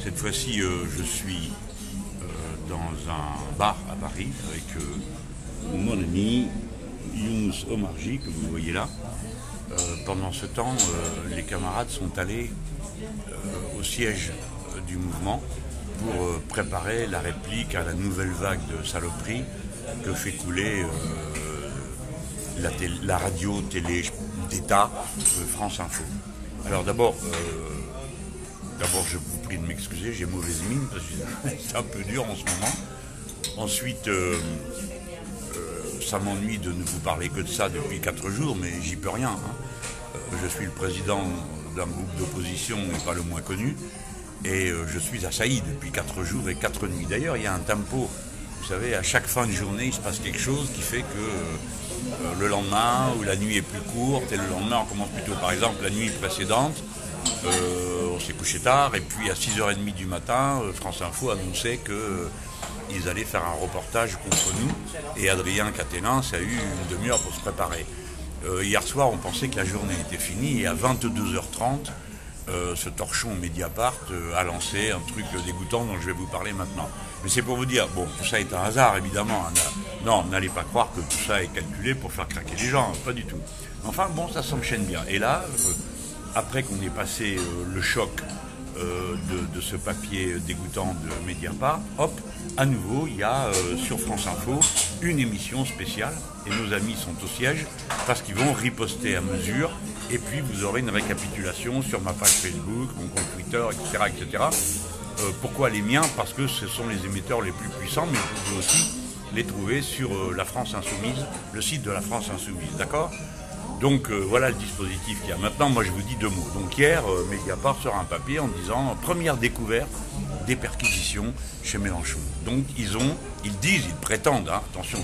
Cette fois-ci, je suis dans un bar à Paris avec mon ami Younous Omarji, que vous voyez là. Pendant ce temps, les camarades sont allés au siège du mouvement pour préparer la réplique à la nouvelle vague de saloperies que fait couler la radio-télé d'État France Info. Alors d'abord, je vous prie de m'excuser, j'ai mauvaise mine parce que c'est un peu dur en ce moment. Ensuite, ça m'ennuie de ne vous parler que de ça depuis 4 jours, mais j'y peux rien. Je suis le président d'un groupe d'opposition, mais pas le moins connu, et je suis assailli depuis 4 jours et 4 nuits. D'ailleurs, il y a un tempo, vous savez, à chaque fin de journée, il se passe quelque chose qui fait que le lendemain, où la nuit est plus courte, et le lendemain, on commence plus tôt. Par exemple, la nuit précédente, on s'est couché tard, et puis à 6h30 du matin, France Info annonçait qu'ils allaient faire un reportage contre nous, et Adrien Quatennens a eu une demi-heure pour se préparer. Hier soir, on pensait que la journée était finie, et à 22h30, ce torchon Mediapart a lancé un truc dégoûtant dont je vais vous parler maintenant. Mais c'est pour vous dire, bon, tout ça est un hasard, évidemment. Non, n'allez pas croire que tout ça est calculé pour faire craquer les gens, pas du tout. Enfin, bon, ça s'enchaîne bien. Et là, après qu'on ait passé le choc de ce papier dégoûtant de Mediapart, hop, à nouveau, il y a sur France Info une émission spéciale, et nos amis sont au siège, parce qu'ils vont riposter à mesure, et puis vous aurez une récapitulation sur ma page Facebook, mon compte Twitter, etc. etc. Pourquoi les miens? Parce que ce sont les émetteurs les plus puissants, mais vous pouvez aussi les trouver sur la France Insoumise, le site de la France Insoumise, d'accord? Donc voilà le dispositif qu'il y a. Maintenant, moi je vous dis 2 mots. Donc hier, Mediapart sort un papier en disant première découverte des perquisitions chez Mélenchon. Donc ils prétendent, hein, attention,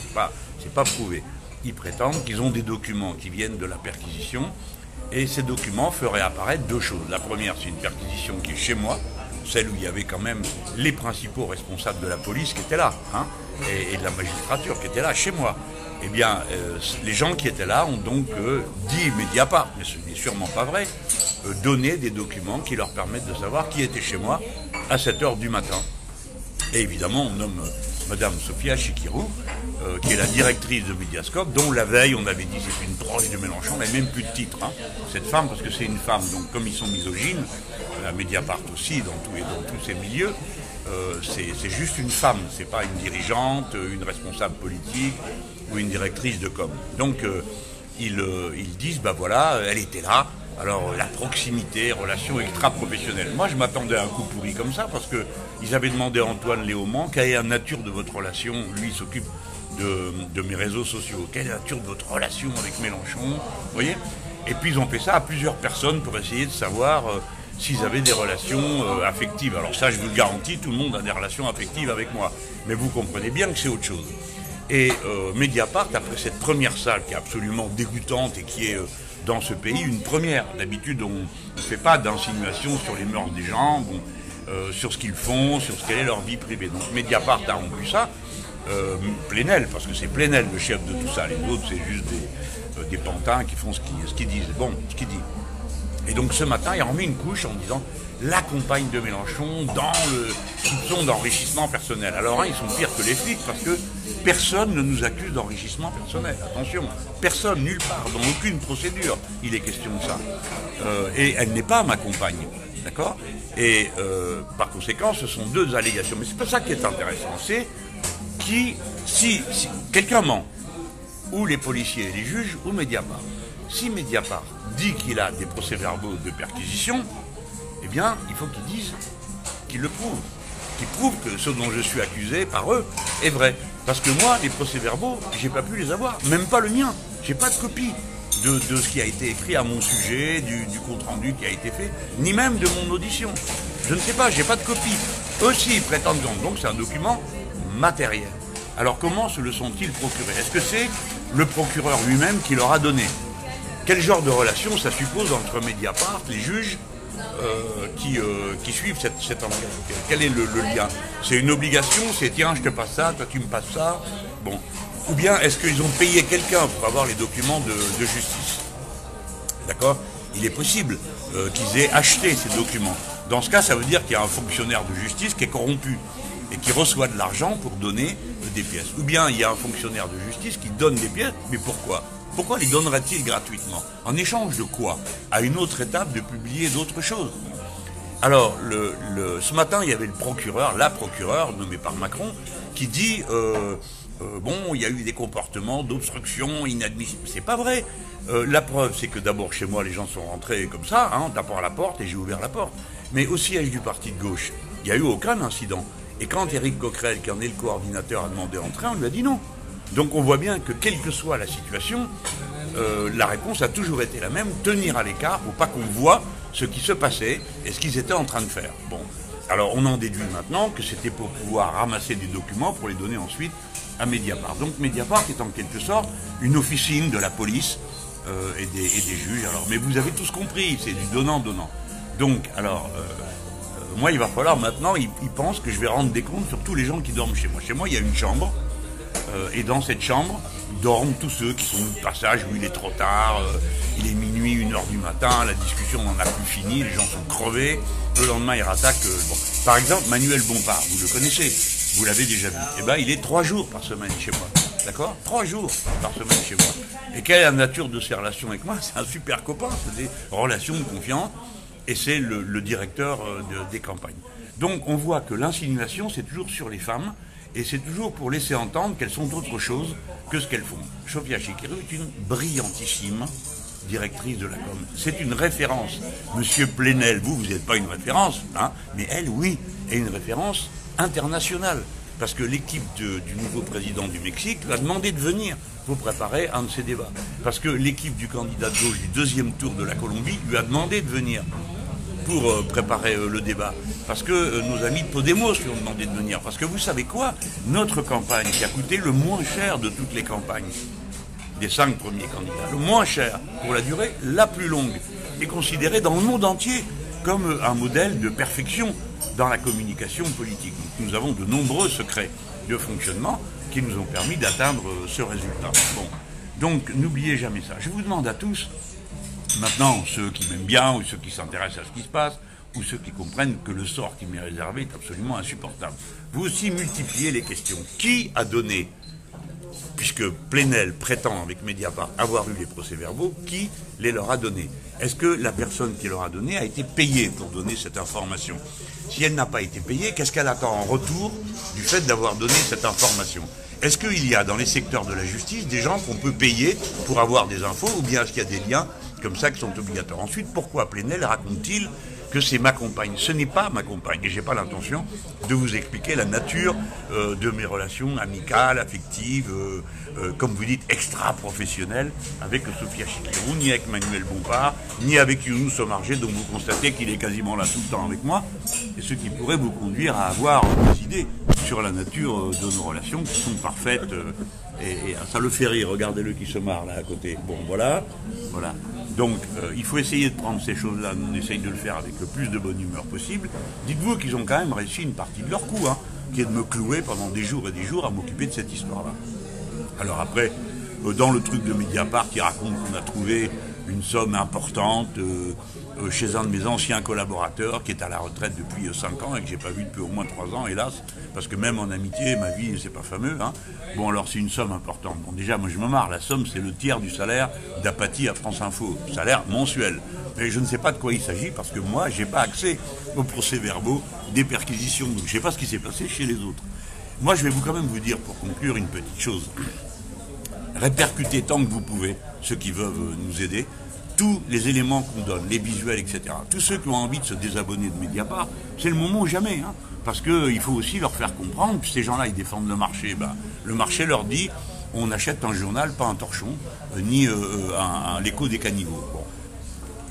c'est pas prouvé, ils prétendent qu'ils ont des documents qui viennent de la perquisition, et ces documents feraient apparaître 2 choses. La première, c'est une perquisition qui est chez moi, celle où il y avait quand même les principaux responsables de la police qui étaient là, hein, et de la magistrature qui étaient là, chez moi. Eh bien, les gens qui étaient là ont donc dit Mediapart, mais ce n'est sûrement pas vrai, donné des documents qui leur permettent de savoir qui était chez moi à 7h du matin. Et évidemment, on nomme Madame Sophia Chikirou, qui est la directrice de Mediascope, dont la veille, on avait dit c'est une proche de Mélenchon, elle n'a même plus de titre, hein, cette femme, parce que c'est une femme. Donc, comme ils sont misogynes, la Mediapart aussi, dans tous ces milieux, c'est juste une femme, c'est pas une dirigeante, une responsable politique ou une directrice de com. Donc ils disent, bah voilà, elle était là, alors la proximité, relation extra-professionnelle. Moi je m'attendais à un coup pourri comme ça, parce qu'ils avaient demandé à Antoine Léaumont quelle est la nature de votre relation, lui il s'occupe de mes réseaux sociaux, quelle est la nature de votre relation avec Mélenchon, vous voyez. Et puis ils ont fait ça à plusieurs personnes pour essayer de savoir s'ils avaient des relations affectives. Alors ça, je vous le garantis, tout le monde a des relations affectives avec moi. Mais vous comprenez bien que c'est autre chose. Et Mediapart, après cette première salle qui est absolument dégoûtante et qui est dans ce pays une première. D'habitude, on ne fait pas d'insinuations sur les mœurs des gens, sur ce qu'ils font, sur quelle est leur vie privée. Donc Mediapart a rompu ça. Plenel, parce que c'est Plenel le chef de tout ça. Les autres, c'est juste des pantins qui font ce qu'ils disent. Bon, ce qu'ils disent. Et donc ce matin, il a remis une couche en disant la compagne de Mélenchon dans le soupçon d'enrichissement personnel. Alors ils sont pires que les flics, parce que personne ne nous accuse d'enrichissement personnel. Attention, personne, nulle part, dans aucune procédure, il est question de ça. Et elle n'est pas ma compagne, d'accord? Et par conséquent, ce sont 2 allégations. Mais c'est pas ça qui est intéressant. C'est si quelqu'un ment, ou les policiers et les juges, ou Mediapart. Si Mediapart dit qu'il a des procès-verbaux de perquisition, eh bien, il faut qu'ils disent, qu'ils le prouvent. Qu'ils prouvent que ce dont je suis accusé par eux est vrai. Parce que moi, les procès-verbaux, j'ai pas pu les avoir. Même pas le mien. J'ai pas de copie de ce qui a été écrit à mon sujet, du compte-rendu qui a été fait, ni même de mon audition. Je ne sais pas, j'ai pas de copie. Eux aussi, ils prétendent donc c'est un document matériel. Alors comment se le sont-ils procurés? Est-ce que c'est le procureur lui-même qui leur a donné? Quel genre de relation ça suppose entre Mediapart, les juges qui suivent cette enquête? Quel est le lien? C'est une obligation? C'est tiens, je te passe ça, toi tu me passes ça? Bon. Ou bien est-ce qu'ils ont payé quelqu'un pour avoir les documents de justice? D'accord? Il est possible qu'ils aient acheté ces documents. Dans ce cas, ça veut dire qu'il y a un fonctionnaire de justice qui est corrompu et qui reçoit de l'argent pour donner des pièces. Ou bien il y a un fonctionnaire de justice qui donne des pièces, mais pourquoi? Pourquoi les donnerait-il gratuitement? En échange de quoi? À une autre étape de publier d'autres choses. Alors, ce matin, il y avait le procureur, la procureure, nommée par Macron, qui dit bon, il y a eu des comportements d'obstruction inadmissibles. C'est pas vrai. La preuve, c'est que d'abord, chez moi, les gens sont rentrés comme ça, en tapant à la porte, et j'ai ouvert la porte. Mais au siège du parti de gauche, il n'y a eu aucun incident. Et quand Éric Coquerel, qui en est le coordinateur, a demandé d'entrer, on lui a dit non. Donc on voit bien que, quelle que soit la situation, la réponse a toujours été la même, tenir à l'écart pour pas qu'on voit ce qui se passait et ce qu'ils étaient en train de faire. Bon, alors on en déduit maintenant que c'était pour pouvoir ramasser des documents pour les donner ensuite à Mediapart. Donc Mediapart est en quelque sorte une officine de la police et des juges. Alors, mais vous avez tous compris, c'est du donnant-donnant. Donc, alors, moi, il va falloir maintenant, ils pensent que je vais rendre des comptes sur tous les gens qui dorment chez moi. Chez moi, il y a une chambre, et dans cette chambre, dorment tous ceux qui sont de passage où il est trop tard, il est minuit, 1h du matin, la discussion n'en a plus fini, les gens sont crevés, le lendemain ils rattaquent. Bon. Par exemple, Manuel Bompard, vous le connaissez, vous l'avez déjà vu, eh ben, il est 3 jours par semaine chez moi, d'accord? 3 jours par semaine chez moi. Et quelle est la nature de ses relations avec moi? C'est un super copain, c'est des relations de confiance, et c'est le directeur des campagnes. Donc on voit que l'insinuation, c'est toujours sur les femmes, et c'est toujours pour laisser entendre qu'elles sont autre chose que ce qu'elles font. Sophia Chikirou est une brillantissime directrice de la com. C'est une référence. Monsieur Plenel, vous n'êtes pas une référence, hein, mais elle, oui, est une référence internationale. Parce que l'équipe du nouveau président du Mexique lui a demandé de venir pour préparer un de ces débats. Parce que l'équipe du candidat de gauche du 2e tour de la Colombie lui a demandé de venir pour préparer le débat. Parce que nos amis de Podemos lui ont demandé de venir. Parce que vous savez quoi? Notre campagne, qui a coûté le moins cher de toutes les campagnes, des 5 premiers candidats, le moins cher, pour la durée la plus longue, est considérée dans le monde entier comme un modèle de perfection dans la communication politique. Donc, nous avons de nombreux secrets de fonctionnement qui nous ont permis d'atteindre ce résultat. Bon. Donc, n'oubliez jamais ça. Je vous demande à tous, maintenant, ceux qui m'aiment bien, ou ceux qui s'intéressent à ce qui se passe, ou ceux qui comprennent que le sort qui m'est réservé est absolument insupportable. Vous aussi multipliez les questions. Qui a donné, puisque Plenel prétend avec Mediapart avoir eu les procès-verbaux, qui les leur a donnés? Est-ce que la personne qui leur a donné a été payée pour donner cette information? Si elle n'a pas été payée, qu'est-ce qu'elle attend en retour du fait d'avoir donné cette information? Est-ce qu'il y a dans les secteurs de la justice des gens qu'on peut payer pour avoir des infos, ou bien est-ce qu'il y a des liens comme ça qui sont obligatoires? Ensuite, pourquoi Plenel raconte-t-il que c'est ma compagne? Ce n'est pas ma compagne, et je n'ai pas l'intention de vous expliquer la nature de mes relations amicales, affectives, comme vous dites, extra-professionnelles, avec Sophia Chikirou, ni avec Manuel Bompard, ni avec Younous Omarjé, dont vous constatez qu'il est quasiment là tout le temps avec moi, et ce qui pourrait vous conduire à avoir des idées sur la nature de nos relations, qui sont parfaites, et ça le fait rire, regardez-le qui se marre là à côté. Bon, voilà. Donc, il faut essayer de prendre ces choses-là, on essaye de le faire avec le plus de bonne humeur possible. Dites-vous qu'ils ont quand même réussi une partie de leur coup, hein, qui est de me clouer pendant des jours et des jours à m'occuper de cette histoire-là. Alors après, dans le truc de Mediapart qui raconte qu'on a trouvé une somme importante chez un de mes anciens collaborateurs qui est à la retraite depuis 5 ans et que j'ai pas vu depuis au moins 3 ans, hélas, parce que même en amitié, ma vie, c'est pas fameux, hein. Bon, alors c'est une somme importante. Bon, déjà, moi je me marre, la somme, c'est le tiers du salaire d'Apathie à France Info, salaire mensuel. Mais je ne sais pas de quoi il s'agit parce que moi, j'ai pas accès aux procès-verbaux des perquisitions, donc je sais pas ce qui s'est passé chez les autres. Moi, je vais quand même vous dire, pour conclure, une petite chose. Répercutez tant que vous pouvez, ceux qui veulent nous aider, tous les éléments qu'on donne, les visuels, etc. Tous ceux qui ont envie de se désabonner de Mediapart, c'est le moment ou jamais, hein, parce qu'il faut aussi leur faire comprendre que ces gens-là, ils défendent le marché. Ben, le marché leur dit, on achète un journal, pas un torchon, ni l'écho des caniveaux. Bon.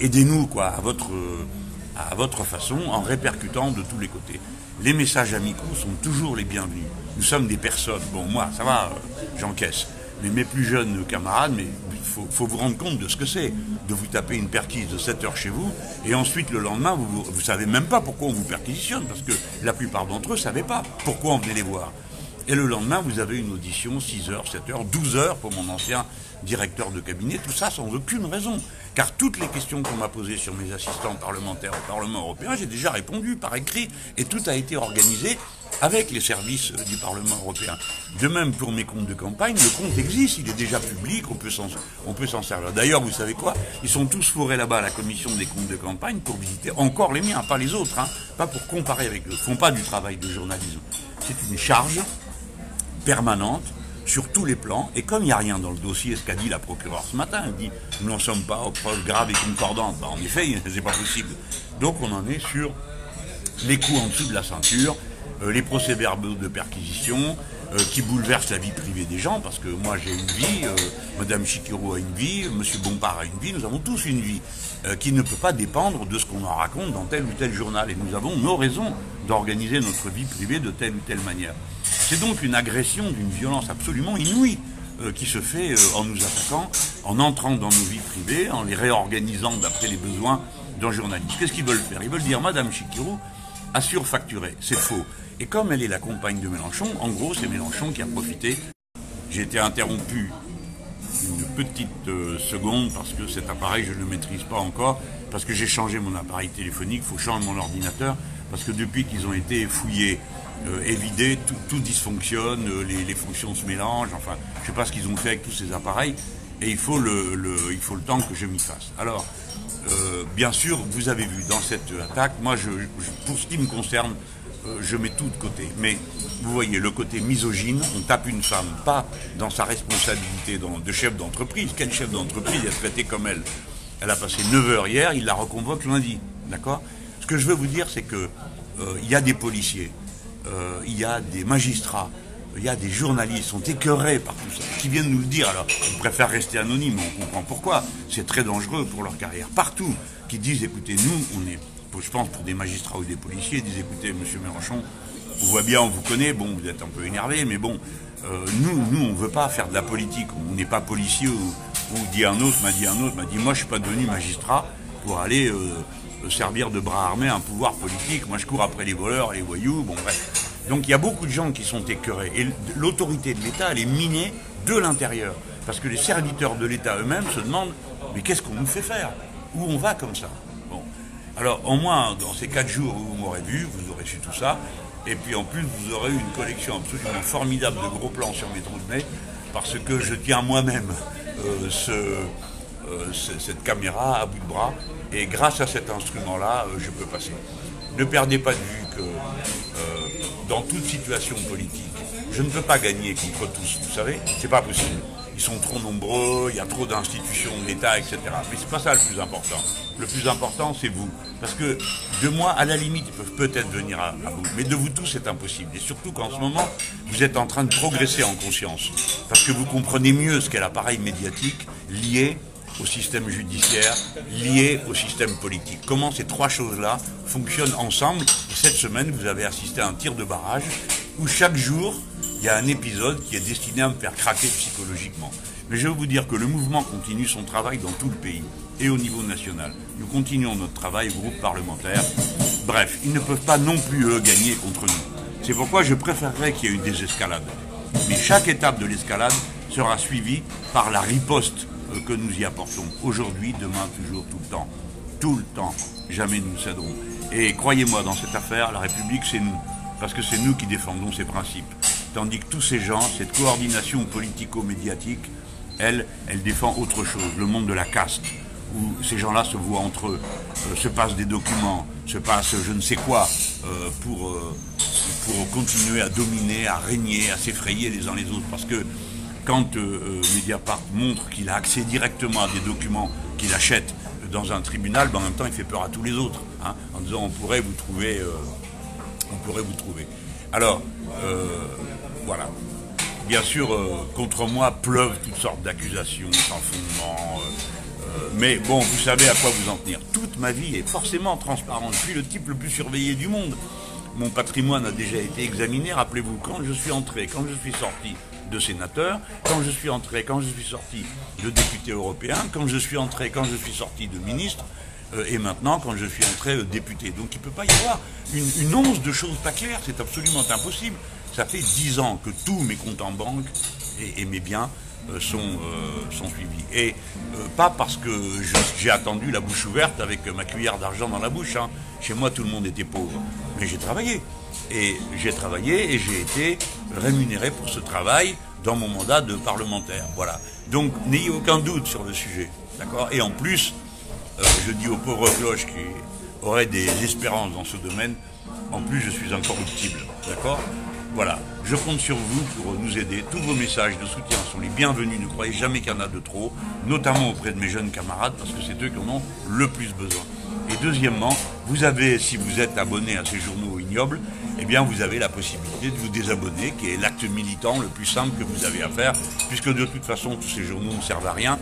Aidez-nous, quoi, à votre façon, en répercutant de tous les côtés. Les messages amicaux sont toujours les bienvenus. Nous sommes des personnes, bon, moi, ça va, j'encaisse. Mais mes plus jeunes camarades, mais il faut vous rendre compte de ce que c'est, de vous taper une perquise de 7 heures chez vous, et ensuite le lendemain, vous savez même pas pourquoi on vous perquisitionne, parce que la plupart d'entre eux ne savaient pas pourquoi on venait les voir. Et le lendemain, vous avez une audition, 6 heures, 7 heures, 12 heures pour mon ancien directeur de cabinet, tout ça sans aucune raison. Car toutes les questions qu'on m'a posées sur mes assistants parlementaires au Parlement européen, j'ai déjà répondu par écrit, et tout a été organisé avec les services du Parlement européen. De même pour mes comptes de campagne, le compte existe, il est déjà public, on peut s'en servir. D'ailleurs, vous savez quoi? Ils sont tous fourrés là-bas à la commission des comptes de campagne pour visiter encore les miens, pas les autres, hein, pas pour comparer avec eux. Ils ne font pas du travail de journalisme. C'est une charge permanente sur tous les plans, et comme il n'y a rien dans le dossier, ce qu'a dit la procureure ce matin, elle dit « nous n'en sommes pas aux preuves graves et concordantes ». En effet, c'est pas possible. Donc on en est sur les coups en dessous de la ceinture, les procès-verbaux de perquisition qui bouleversent la vie privée des gens, parce que moi j'ai une vie, Madame Chikirou a une vie, Monsieur Bompard a une vie, nous avons tous une vie qui ne peut pas dépendre de ce qu'on en raconte dans tel ou tel journal, et nous avons nos raisons d'organiser notre vie privée de telle ou telle manière. C'est donc une agression d'une violence absolument inouïe qui se fait en nous attaquant, en entrant dans nos vies privées, en les réorganisant d'après les besoins d'un journaliste. Qu'est-ce qu'ils veulent faire? Ils veulent dire Madame Chikirou a surfacturé. C'est faux. Et comme elle est la compagne de Mélenchon, en gros, c'est Mélenchon qui a profité. J'ai été interrompu une petite seconde parce que cet appareil, je ne le maîtrise pas encore, parce que j'ai changé mon appareil téléphonique, il faut changer mon ordinateur, parce que depuis qu'ils ont été fouillés et vidés, tout dysfonctionne, les fonctions se mélangent, enfin, je ne sais pas ce qu'ils ont fait avec tous ces appareils, et il faut le temps que je m'y fasse. Alors, bien sûr, vous avez vu dans cette attaque, moi, pour ce qui me concerne, je mets tout de côté. Mais vous voyez, le côté misogyne, on tape une femme, pas dans sa responsabilité de chef d'entreprise. Quel chef d'entreprise est traité comme elle? Elle a passé 9 heures hier, il la reconvoque lundi. D'accord? Ce que je veux vous dire, c'est que il y a des policiers, il y a des magistrats, il y a des journalistes qui sont écœurés par tout ça, qui viennent nous le dire. Alors, ils préfèrent rester anonymes, on comprend pourquoi. C'est très dangereux pour leur carrière. Partout, qui disent, écoutez, nous, on est... Je pense pour des magistrats ou des policiers, ils disent écoutez, monsieur Mélenchon, on voit bien, on vous connaît, bon, vous êtes un peu énervé, mais bon, nous, on ne veut pas faire de la politique, on n'est pas policier, ou dit un autre, m'a dit, moi je suis pas devenu magistrat pour aller servir de bras armés à un pouvoir politique, moi je cours après les voleurs, les voyous, bon bref. Donc il y a beaucoup de gens qui sont écœurés, et l'autorité de l'État, elle est minée de l'intérieur, parce que les serviteurs de l'État eux-mêmes se demandent, mais qu'est-ce qu'on nous fait faire? Où on va comme ça? Alors, au moins, dans ces 4 jours où vous m'aurez vu, vous aurez su tout ça. Et puis, en plus, vous aurez eu une collection absolument formidable de gros plans sur mes trous de nez, parce que je tiens moi-même cette caméra à bout de bras. Et grâce à cet instrument-là, je peux passer. Ne perdez pas de vue que dans toute situation politique, je ne peux pas gagner contre tous, vous savez, c'est pas possible. Ils sont trop nombreux, il y a trop d'institutions de l'État, etc. Mais c'est pas ça le plus important. Le plus important, c'est vous. Parce que de moi, à la limite, ils peuvent peut-être venir à vous. Mais de vous tous, c'est impossible. Et surtout qu'en ce moment, vous êtes en train de progresser en conscience. Parce que vous comprenez mieux ce qu'est l'appareil médiatique lié au système judiciaire, lié au système politique. Comment ces 3 choses-là fonctionnent ensemble. Et cette semaine, vous avez assisté à un tir de barrage où chaque jour, il y a un épisode qui est destiné à me faire craquer psychologiquement. Mais je veux vous dire que le mouvement continue son travail dans tout le pays et au niveau national. Nous continuons notre travail au groupe parlementaire. Bref, ils ne peuvent pas non plus, eux, gagner contre nous. C'est pourquoi je préférerais qu'il y ait une désescalade. Mais chaque étape de l'escalade sera suivie par la riposte que nous y apportons. Aujourd'hui, demain, toujours, tout le temps. Tout le temps. Jamais nous céderons. Et croyez-moi, dans cette affaire, la République, c'est nous. Parce que c'est nous qui défendons ces principes. Tandis que tous ces gens, cette coordination politico-médiatique, elle défend autre chose, le monde de la caste, où ces gens-là se voient entre eux, se passent des documents, se passent je ne sais quoi, pour continuer à dominer, à régner, à s'effrayer les uns les autres. Parce que quand Mediapart montre qu'il a accès directement à des documents qu'il achète dans un tribunal, ben en même temps il fait peur à tous les autres, hein, en disant on pourrait vous trouver. Alors, voilà. Bien sûr, contre moi pleuvent toutes sortes d'accusations sans fondement. Mais bon, vous savez à quoi vous en tenir. Toute ma vie est forcément transparente. Je suis le type le plus surveillé du monde. Mon patrimoine a déjà été examiné. Rappelez-vous, quand je suis entré, quand je suis sorti de sénateur, quand je suis entré, quand je suis sorti de député européen, quand je suis entré, quand je suis sorti de ministre, et maintenant quand je suis entré député. Donc il ne peut pas y avoir une once de choses pas claires, c'est absolument impossible. Ça fait 10 ans que tous mes comptes en banque et mes biens sont suivis. Et pas parce que j'ai attendu la bouche ouverte avec ma cuillère d'argent dans la bouche. Hein. Chez moi, tout le monde était pauvre. Mais j'ai travaillé. Et j'ai été rémunéré pour ce travail dans mon mandat de parlementaire. Voilà. Donc, n'ayez aucun doute sur le sujet. D'accord ? Et en plus, je dis aux pauvres cloches qui auraient des espérances dans ce domaine, en plus, je suis incorruptible. D'accord ? Voilà, je compte sur vous pour nous aider. Tous vos messages de soutien sont les bienvenus. Ne croyez jamais qu'il y en a de trop, notamment auprès de mes jeunes camarades, parce que c'est eux qui en ont le plus besoin. Et deuxièmement, vous avez, si vous êtes abonné à ces journaux ignobles, eh bien vous avez la possibilité de vous désabonner, qui est l'acte militant le plus simple que vous avez à faire, puisque de toute façon, tous ces journaux ne servent à rien.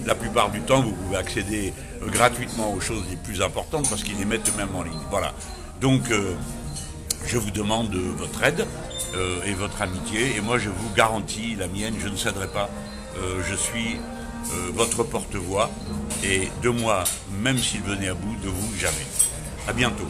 La plupart du temps, vous pouvez accéder gratuitement aux choses les plus importantes, parce qu'ils les mettent eux-mêmes en ligne. Voilà. Donc, je vous demande votre aide et votre amitié, et moi je vous garantis la mienne, je ne céderai pas. Je suis votre porte-voix, et de moi, même s'il venait à bout, de vous, jamais. À bientôt.